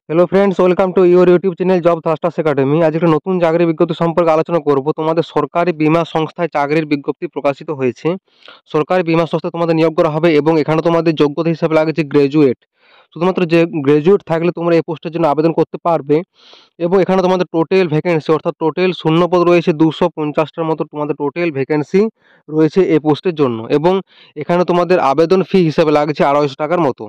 Hello friends, welcome to your YouTube channel Job Thrusters Academy. আজ একটা নতুন চাকরির বিজ্ঞপ্তি সম্পর্কে আলোচনা করব। তোমাদের সরকারি বীমা সংস্থায় চাকরির বিজ্ঞপ্তি প্রকাশিত হয়েছে। সরকারি বীমা সংস্থায় তোমাদের নিয়োগ করা হবে এবং এখানে তোমাদের যোগ্যতা হিসাবে লাগছে গ্র্যাজুয়েট। শুধুমাত্র যে গ্র্যাজুয়েট থাকলে তোমরা এই পোস্টের জন্য আবেদন করতে পারবে। এবং এখানে তোমাদের টোটাল ভ্যাকেন্সি অর্থাৎ টোটাল শূন্যপদ রয়েছে 250টার মতো। তোমাদের টোটাল ভ্যাকেন্সি রয়েছে এই পোস্টের জন্য এবং এখানে তোমাদের আবেদন ফি হিসাবে লাগছে 250 টাকার মতো।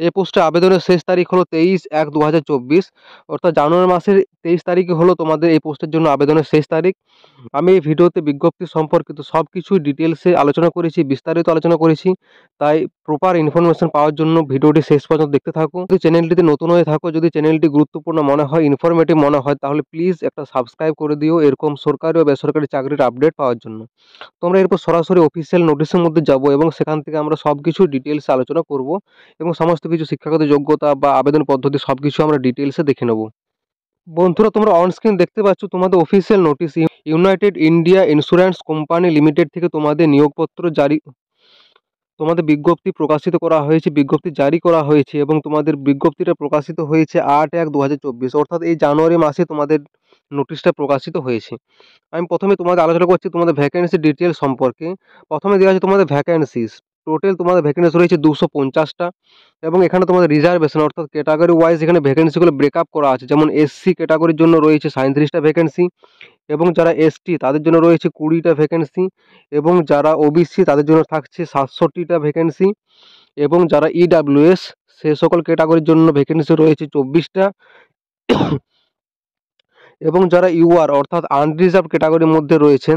এই পোস্টে আবেদনের শেষ তারিখ হলো 23/1/2024, অর্থাৎ জানুয়ারি মাসের 23 তারিখে হলো তোমাদের এই পোস্টের জন্য আবেদনের শেষ তারিখ। আমি এই ভিডিওতে বিজ্ঞপ্তি সম্পর্কিত সব কিছুই ডিটেলসে আলোচনা করেছি, বিস্তারিত আলোচনা করেছি। তাই প্রপার ইনফরমেশন পাওয়ার জন্য ভিডিওটি শেষ পর্যন্ত দেখতে থাকো। যদি চ্যানেলটিতে নতুন হয়ে থাকো, যদি চ্যানেলটি গুরুত্বপূর্ণ মনে হয়, ইনফরমেটিভ মনে হয়, তাহলে প্লিজ একটা সাবস্ক্রাইব করে দিও এরকম সরকারি ও বেসরকারি চাকরির আপডেট পাওয়ার জন্য। তোমরা এরপর সরাসরি অফিসিয়াল নোটিশের মধ্যে যাব এবং সেখান থেকে আমরা সব কিছু ডিটেলসে আলোচনা করব এবং সমস্ত কিছু শিক্ষাগত যোগ্যতা বা আবেদন পদ্ধতি সব কিছু আমরা ডিটেলসে দেখে নেব। বন্ধুরা, তোমরা অন স্ক্রিন দেখতে পাচ্ছ তোমাদের official notice. United India insurance company limited থেকে তোমাদের নিয়োগপত্র জারি, তোমাদের বিজ্ঞপ্তি প্রকাশিত করা হয়েছে, বিজ্ঞপ্তি জারি করা হয়েছে এবং তোমাদের বিজ্ঞপ্তিটা প্রকাশিত হয়েছে 8/1/2024, অর্থাৎ এই জানুয়ারি মাসে তোমাদের নোটিশটা প্রকাশিত হয়েছে। আমি প্রথমে তোমাদের আলোচনা করছি তোমাদের ভ্যাকেন্সি ডিটেল সম্পর্কে। প্রথমে দেওয়া আছে তোমাদের ভ্যাকেন্সিস। টোটাল তোমাদের ভ্যাকেন্সি রয়েছে 250টা এবং এখানে তোমাদের রিজার্ভেশন অর্থাৎ ক্যাটাগরি ওয়াইজ এখানে ভ্যাকেন্সিগুলো ব্রেকআপ করা আছে। যেমন এসসি ক্যাটাগরির জন্য রয়েছে 37টা ভ্যাকেন্সি এবং যারা এসটি তাদের জন্য রয়েছে 20টা ভ্যাকেন্সি এবং যারা ওবিসি তাদের জন্য থাকছে 67টা ভ্যাকেন্সি এবং যারা ইডাব্লিউএস সে সকল ক্যাটাগরির জন্য ভ্যাকেন্সি রয়েছে 24টা এবং যারা ইউআর অর্থাৎ আনরিজার্ভ ক্যাটাগরির মধ্যে রয়েছে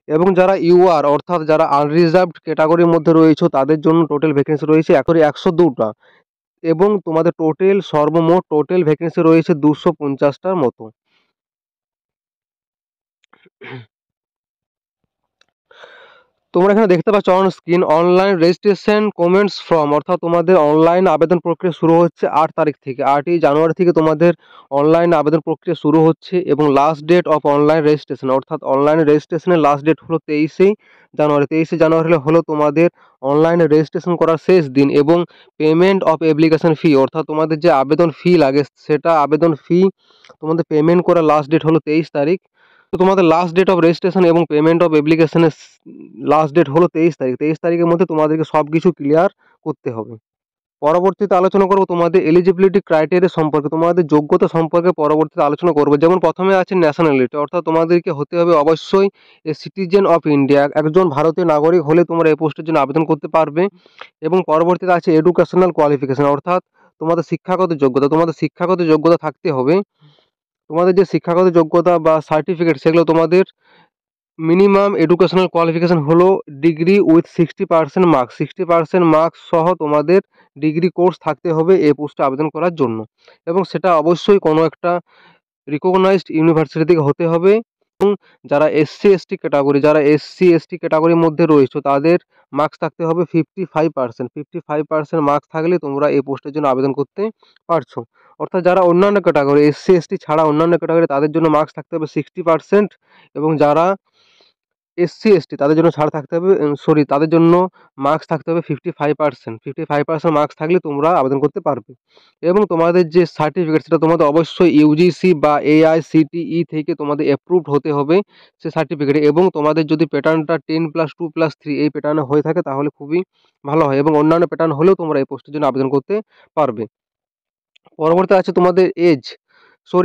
এবং যারা ইউআর অর্থাৎ যারা আনরিজার্ভড ক্যাটাগরির মধ্যে রয়েছে তাদের জন্য টোটাল ভ্যাকেন্সি রয়েছে 102টা এবং তোমাদের টোটাল সর্বমোট টোটাল ভ্যাকেন্সি রয়েছে 250টার মতো। তোমরা এখানে দেখতে পাচ্ছ on screen online registration comments form, অর্থাৎ তোমাদের অনলাইন আবেদন প্রক্রিয়া শুরু হচ্ছে 8 তারিখ থেকে। 8ই জানুয়ারি থেকে তোমাদের অনলাইন আবেদন প্রক্রিয়া শুরু হচ্ছে এবং last date of online registration অর্থাৎ অনলাইন রেজিস্ট্রেশনের লাস্ট ডেট হলো 23 জানুয়ারি। 23 জানুয়ারি হলো তোমাদের অনলাইনে রেজিস্ট্রেশন করার শেষ দিন এবং পেমেন্ট অফ অ্যাপ্লিকেশন ফি অর্থাৎ তোমাদের যে আবেদন ফি লাগে সেটা আবেদন ফি তোমাদের পেমেন্ট করার লাস্ট ডেট হলো 23 তারিখ। তো তোমাদের লাস্ট ডেট অফ রেজিস্ট্রেশন এবং পেমেন্ট অফ অ্যাপ্লিকেশনের লাস্ট ডেট হলো 23 তারিখ। 23 তারিখের মধ্যে তোমাদেরকে সব কিছু ক্লিয়ার করতে হবে। পরবর্তীতে আলোচনা করব তোমাদের এলিজিবিলিটি ক্রাইটেরিয়া সম্পর্কে, তোমাদের যোগ্যতা সম্পর্কে পরবর্তীতে আলোচনা করব। যেমন প্রথমে আছে ন্যাশনালিটি, অর্থাৎ তোমাদেরকে হতে হবে অবশ্যই এ সিটিজেন অফ ইন্ডিয়া, একজন ভারতীয় নাগরিক হলে তোমরা এই পোস্টের জন্য আবেদন করতে পারবে। এবং পরবর্তীতে আছে এডুকেশনাল কোয়ালিফিকেশন, অর্থাৎ তোমাদের শিক্ষাগত যোগ্যতা, তোমাদের শিক্ষাগত যোগ্যতা থাকতে হবে। তোমাদের যে শিক্ষাগত যোগ্যতা বা সার্টিফিকেট সেগুলো তোমাদের মিনিমাম এডুকেশনাল কোয়ালিফিকেশন হলো ডিগ্রি উইথ 60% মার্কস, 60% মার্কস সহ তোমাদের ডিগ্রি কোর্স থাকতে হবে এই পোস্টে আবেদন করার জন্য এবং সেটা অবশ্যই কোনো একটা রিকগনাইজড ইউনিভার্সিটি থেকে হতে হবে। এবং যারা এসসি এসটি ক্যাটাগরির মধ্যে রয়েছে তাদের মার্কস থাকতে হবে 55%। 55% মার্কস থাকলে তোমরা এই পোস্টের জন্য আবেদন করতে পারছো। অর্থাৎ যারা অন্যান্য ক্যাটাগরি এসসি এসটি ছাড়া অন্যান্য ক্যাটাগরি তাদের জন্য মার্কস থাকতে হবে 60% এবং যারা এসসি এসটি তাদের জন্য ছাড় থাকতে হবে, তাদের জন্য মার্কস থাকতে হবে 55%। 55% মার্কস থাকলে তোমরা আবেদন করতে পারবে এবং তোমাদের যে সার্টিফিকেট সেটা তোমাদের অবশ্যই ইউজিসি বা এআইসিটিই থেকে তোমাদের অ্যাপ্রুভড হতে হবে সে সার্টিফিকেট। এবং তোমাদের যদি প্যাটার্নটা 10+2+3 এই প্যাটার্নে হয়ে থাকে তাহলে খুবই ভালো হয় এবং অন্যান্য প্যাটার্ন হলেও তোমরা এই পোস্টের জন্য আবেদন করতে পারবে। পরবর্তী আছে তোমাদের এজ।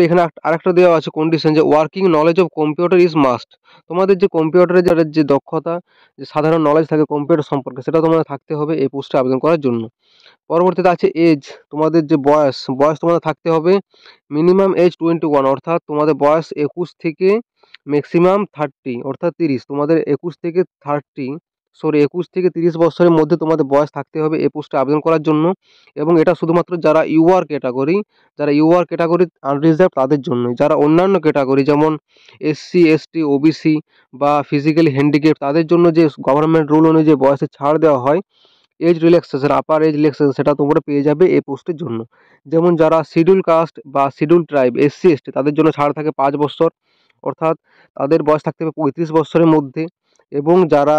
এখানে আরেকটা দেওয়া আছে কন্ডিশন যে working knowledge of computer is must, তোমাদের যে কম্পিউটারের যে দক্ষতা, যে সাধারণ নলেজ থাকে কম্পিউটার সম্পর্কে সেটা তোমাদের থাকতে হবে এই পোস্টে আবেদন করার জন্য। পরবর্তীতে আছে এজ, তোমাদের যে বয়স তোমাদের থাকতে হবে মিনিমাম এজ 21, অর্থাৎ তোমাদের বয়স 21 থেকে ম্যাক্সিমাম 30 অর্থাৎ 30। তোমাদের 21 থেকে 30 বছরের মধ্যে তোমাদের বয়স থাকতে হবে এই পোস্টে আবেদন করার জন্য এবং এটা শুধুমাত্র যারা ইউআর ক্যাটাগরি আনরিজার্ভ তাদের জন্যই। যারা অন্যান্য ক্যাটাগরি যেমন এসসি এসটি ওবিসি বা ফিজিক্যালি হ্যান্ডিক্যাপ তাদের জন্য যে গভর্নমেন্ট রুল অনুযায়ী বয়সে ছাড় দেওয়া হয় age relaxation, upper age relaxation, সেটা তোমরা পেয়ে যাবে এই পোস্টের জন্য। যেমন যারা শিডিউল কাস্ট বা শিডিউল ট্রাইব এসসি এসটি তাদের জন্য ছাড় থাকে 5 বছর, অর্থাৎ তাদের বয়স থাকতে হবে 35 বছরের মধ্যে। এবং যারা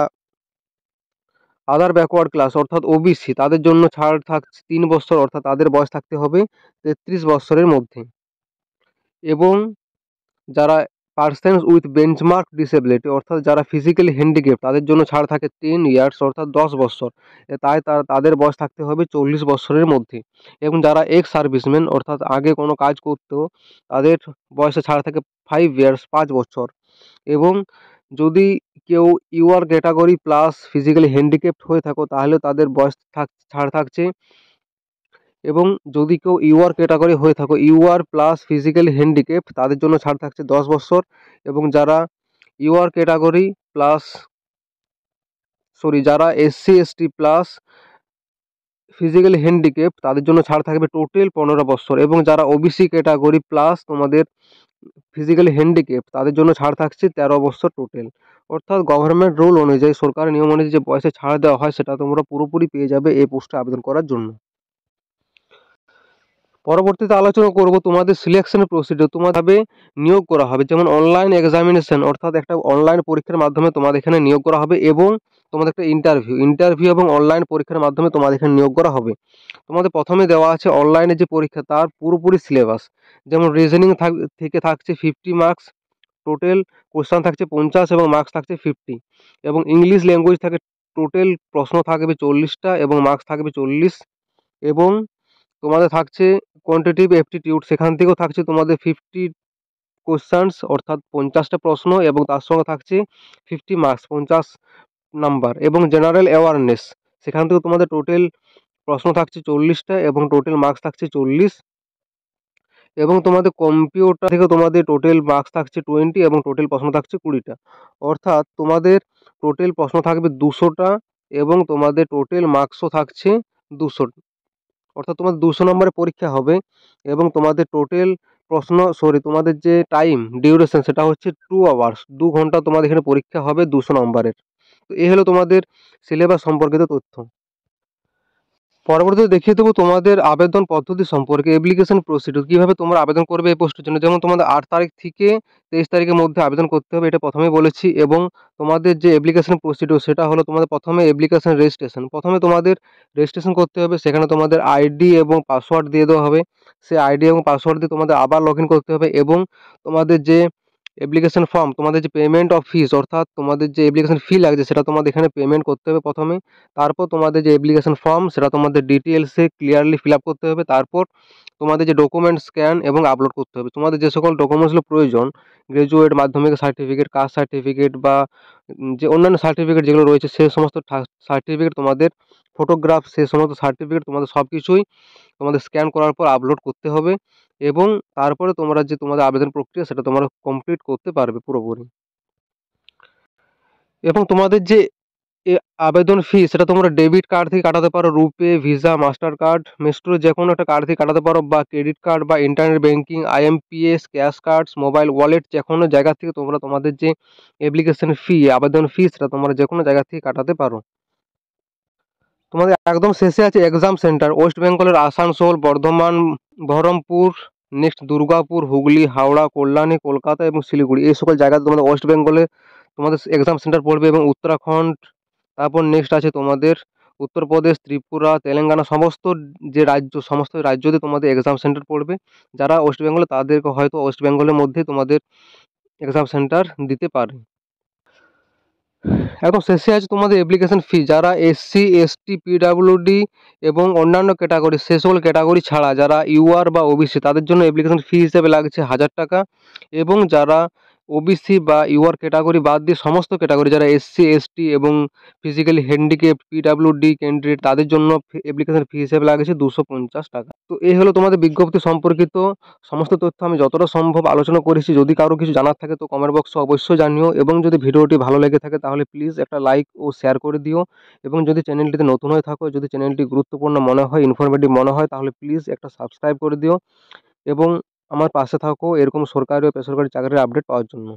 আদার ব্যাকওয়ার্ড ক্লাস অর্থাৎ ওবিসি তাদের জন্য ছাড় থাকছে 3 বছর, অর্থাৎ তাদের বয়স থাকতে হবে 33 বছরের মধ্যে। এবং যারা পার্সনস উইথ বেঞ্চমার্ক ডিসেবিলিটি অর্থাৎ যারা ফিজিক্যালি হ্যান্ডিক্যাপ তাদের জন্য ছাড় থাকে 10 ইয়ার্স অর্থাৎ 10 বছর, তাই তাদের বয়স থাকতে হবে 40 বছরের মধ্যে। এবং যারা এক্স সার্ভিসম্যান অর্থাৎ আগে কোনো কাজ করতো তাদের বয়সে ছাড় থাকে 5 ইয়ার্স 5 বছর। এবং যদি কেউ UR category plus physically handicapped হয়ে থাকো তাহলে তাদের বয়স ছাড় থাকছে। এবং যদি কেউ ইউআর ক্যাটাগরি হয়ে থাকো ইউআর প্লাস ফিজিক্যালি হ্যান্ডিক্যাপ তাদের জন্য ছাড় থাকছে 10 বছর। এবং যারা ইউআর ক্যাটাগরি প্লাস যারা SC ST plus physically handicap তাদের জন্য ছাড় থাকবে টোটাল 15 বছর। এবং যারা ওবিসি ক্যাটাগরি প্লাস তোমাদের ফিজিক্যালি হ্যান্ডিক্যাপ তাদের জন্য ছাড় থাকছে 13 বছর টোটাল। অর্থাৎ গভর্নমেন্ট রুল অনুযায়ী, সরকারের নিয়ম অনুযায়ী যে বয়সে ছাড় দেওয়া হয় সেটা তোমরা পুরোপুরি পেয়ে যাবে এই পোস্টে আবেদন করার জন্য। পরবর্তীতে আলোচনা করব তোমাদের সিলেকশন প্রসিডিউর, তোমাদের নিয়োগ করা হবে। যেমন অনলাইন এক্সামিনেশন অর্থাৎ একটা অনলাইন পরীক্ষার মাধ্যমে তোমাদের এখানে নিয়োগ করা হবে। এবং তোমাদের একটা ইন্টারভিউ এবং অনলাইন পরীক্ষার মাধ্যমে তোমাদের এখানে নিয়োগ করা হবে। তোমাদের প্রথমে দেওয়া আছে অনলাইনে যে পরীক্ষা তার পুরোপুরি সিলেবাস। যেমন রিজনিং থেকে থাকছে 50 মার্কস, টোটাল কোশ্চেন থাকছে 50 এবং মার্কস থাকছে 50। এবং ইংলিশ ল্যাঙ্গুয়েজ থাকে টোটাল প্রশ্ন থাকবে 40টা এবং মার্কস থাকবে 40। এবং তোমাদের থাকছে কোয়ান্টিটিভ অ্যাপটিটিউড, সেখান থেকেও থাকছে তোমাদের 50 কোশ্চেন্স অর্থাৎ 50টা প্রশ্ন এবং তার সঙ্গে থাকছে 50 মার্কস 50 নাম্বার। এবং জেনারেল অ্যাওয়ারনেস, সেখান থেকেও তোমাদের টোটাল প্রশ্ন থাকছে 40টা এবং টোটাল মার্কস থাকছে 40। এবং তোমাদের কম্পিউটার থেকে তোমাদের টোটাল মার্কস থাকছে 20 এবং টোটাল প্রশ্ন থাকছে 20টা। অর্থাৎ তোমাদের টোটাল প্রশ্ন থাকবে 200টা এবং তোমাদের টোটাল মার্কসও থাকছে 200। অর্থাৎ তোমাদের 200 নম্বরের পরীক্ষা হবে। এবং তোমাদের টোটাল তোমাদের যে টাইম ডিউরেশন সেটা হচ্ছে 2 আওয়ার্স, 2 ঘন্টা তোমাদের এখানে পরীক্ষা হবে 200 নম্বরের। তো এই হলো তোমাদের সিলেবাস সম্পর্কিত তথ্য। পরবর্তীতে দেখিয়ে দেবো তোমাদের আবেদন পদ্ধতি সম্পর্কে, অ্যাপ্লিকেশন প্রসিডিউর কীভাবে তোমরা আবেদন করবে এই পোস্টের জন্য। যেমন তোমাদের 8 তারিখ থেকে 23 তারিখের মধ্যে আবেদন করতে হবে, এটা প্রথমেই বলেছি। এবং তোমাদের যে অ্যাপ্লিকেশন প্রসিডিউর সেটা হলো তোমাদের প্রথমে অ্যাপ্লিকেশন রেজিস্ট্রেশন, প্রথমে তোমাদের রেজিস্ট্রেশন করতে হবে। সেখানে তোমাদের আইডি এবং পাসওয়ার্ড দিয়ে দেওয়া হবে, সেই আইডি এবং পাসওয়ার্ড দিয়ে তোমাদের আবার লগ ইন করতে হবে। এবং তোমাদের যে অ্যাপ্লিকেশন ফর্ম, তোমাদের যে পেমেন্ট অফ ফিস অর্থাৎ তোমাদের যে অ্যাপ্লিকেশন ফি লাগছে সেটা তোমাদের এখানে পেমেন্ট করতে হবে প্রথমে। তারপর তোমাদের যে অ্যাপ্লিকেশন ফর্ম সেটা তোমাদের ডিটেলসে ক্লিয়ারলি ফিল আপ করতে হবে। তারপর তোমাদের যে ডকুমেন্ট স্ক্যান এবং আপলোড করতে হবে। তোমাদের যে সকল ডকুমেন্টসগুলো প্রয়োজন, গ্র্যাজুয়েট, মাধ্যমিক সার্টিফিকেট, কাস্ট সার্টিফিকেট বা যে অন্যান্য সার্টিফিকেট যেগুলো রয়েছে সে সমস্ত সার্টিফিকেট, তোমাদের ফটোগ্রাফ, সে সমস্ত সার্টিফিকেট তোমাদের সব কিছুই তোমাদের স্ক্যান করার পর আপলোড করতে হবে। এবং তারপরে তোমরা যে তোমাদের আবেদন প্রক্রিয়া সেটা তোমরা কমপ্লিট করতে পারবে পুরোপুরি। এবং তোমাদের যে আবেদন ফি সেটা তোমরা ডেবিট কার্ড থেকে কাটাতে পারো, রুপে, ভিসা, মাস্টার কার্ড, মেস্ট্রো যে কোনো একটা কার্ড থেকে কাটাতে পারো, বা ক্রেডিট কার্ড বা internet banking, IMPS, cash cards, mobile wallet, যে কোনো জায়গা থেকে তোমরা তোমাদের যে অ্যাপ্লিকেশন ফি আবেদন ফি সেটা তোমরা যে কোনো জায়গা থেকে কাটাতে পারো। তোমাদের একদম শেষে আছে এক্সাম সেন্টার, ওয়েস্ট বেঙ্গলের আসানসোল, বর্ধমান, বহরমপুর, নেক্সট দুর্গাপুর, হুগলি, হাওড়া, কল্যাণী, কলকাতা এবং শিলিগুড়ি, এই সকল জায়গাতে তোমাদের ওয়েস্ট বেঙ্গলে তোমাদের এক্সাম সেন্টার পড়বে। এবং উত্তরাখণ্ড, তারপর নেক্সট আছে তোমাদের উত্তরপ্রদেশ, ত্রিপুরা, তেলেঙ্গানা, সমস্ত রাজ্যতে তোমাদের এক্সাম সেন্টার পড়বে। যারা ওয়েস্ট বেঙ্গলে তাদেরকে হয়তো ওয়েস্ট বেঙ্গলের মধ্যে তোমাদের এক্সাম সেন্টার দিতে পারে। একদম শেষে আছে তোমাদের অ্যাপ্লিকেশন ফি, যারা এসসি এসটি পিডাব্লিউডি এবং অন্যান্য ক্যাটাগরি, সে সকল ক্যাটাগরি ছাড়া যারা ইউআর বা ওবিসি তাদের জন্য অ্যাপ্লিকেশন ফি হিসেবে লাগছে 1000 টাকা। এবং যারা ওবিসি বা ইউআর ক্যাটাগরি বাদ দিয়ে সমস্ত ক্যাটাগরি যারা এসসি এসটি এবং ফিজিক্যালি হ্যান্ডিক্যাপ পিডাব্লিউডি ক্যান্ডিডেট তাদের জন্য অ্যাপ্লিকেশন ফি হিসেবে লাগছে 250 টাকা। তো এই হলো তোমাদের বিজ্ঞপ্তি সম্পর্কিত সমস্ত তথ্য, আমি যতটা সম্ভব আলোচনা করেছি। যদি কারো কিছু জানার থাকে তো কমেন্ট বক্সে অবশ্যই জানিও। এবং যদি ভিডিওটি ভালো লেগে থাকে তাহলে প্লিজ একটা লাইক ও শেয়ার করে দিও। এবং যদি চ্যানেলটিতে নতুন হয়ে থাকো, যদি চ্যানেলটি গুরুত্বপূর্ণ মনে হয়, ইনফরমেটিভ মনে হয়, তাহলে প্লিজ একটা সাবস্ক্রাইব করে দিও। এবং আমার পাশে থাকো এরকম সরকারি ও বেসরকারি চাকরির আপডেট পাওয়ার জন্য।